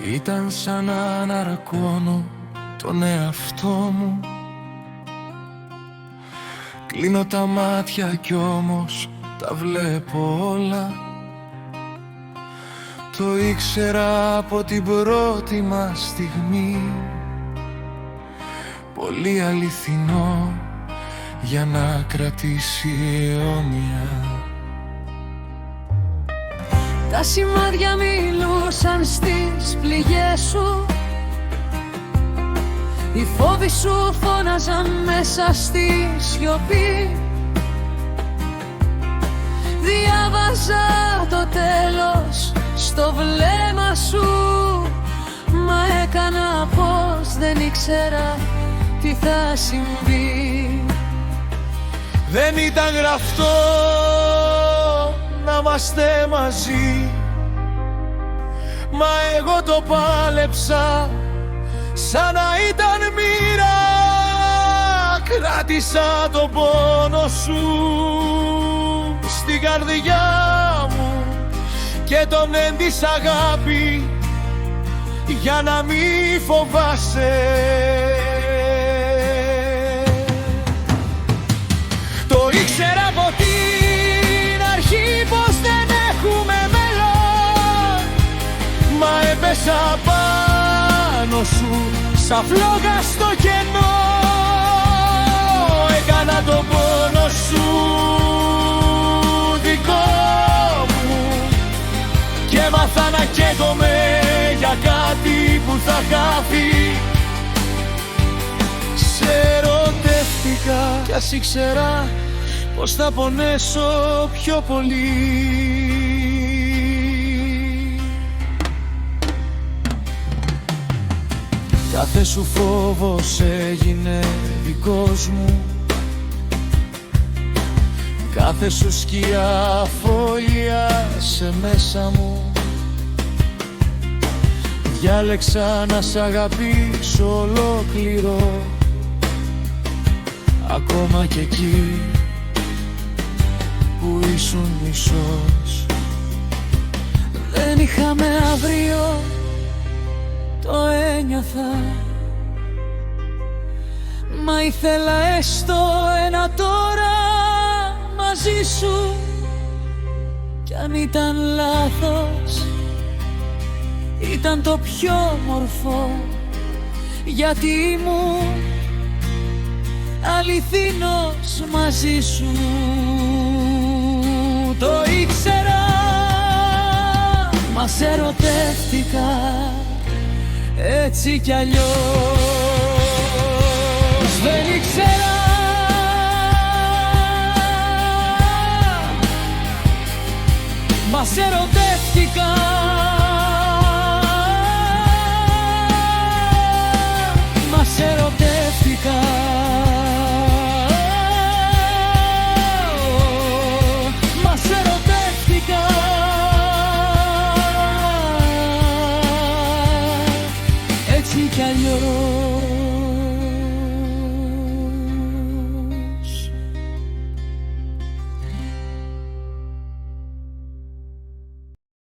Ήταν σαν να αναρακώνω τον εαυτό μου. Κλείνω τα μάτια κι όμως τα βλέπω όλα. Το ήξερα από την πρώτη μας στιγμή. Πολύ αληθινό για να κρατήσει αιώνια. Τα σημάδια μιλούσαν στις πληγές σου. Οι φόβοι σου φώναζαν μέσα στη σιωπή. Διάβαζα το τέλος στο βλέμμα σου, μα έκανα πως δεν ήξερα τι θα συμβεί. Δεν ήταν γραφτό να είμαστε μαζί, μα εγώ το πάλεψα σαν να ήταν μοίρα. Κράτησα το πόνο σου στην καρδιά μου και τον έντυσα αγάπη για να μη φοβάσαι. Το ήξερα από την αρχή πως δεν έχουμε μέλλον, μα έπεσα πάνω σου σαν φλόγα στο κενό. Έκανα τον πόνο σου δικό μου και έμαθα να καίγομαι για κάτι που θα χάθει. Σε ερωτεύτηκα κι ας ήξερα πως θα πονέσω πιο πολύ. Κάθε σου φόβος έγινε δικός μου, κάθε σου σκιά φωλιάσε μέσα μου. Διάλεξα να σ' αγαπήσω ολόκληρο, ακόμα κι εκεί που ήσουν μισός. Δεν είχαμε αύριο, το ένιωθα, μα ήθελα έστω ένα τώρα μαζί σου. Κι αν ήταν λάθος, ήταν το πιο μορφό, γιατί ήμουν αληθινός μαζί σου. Το ήξερα, μα σε ερωτεύτηκα έτσι κι αλλιώς. Δεν ήξερα, μα σε ερωτεύτηκα. Μα σε ερωτεύτηκα. Μα σε ερωτεύτηκα. Έτσι κι αλλιώς.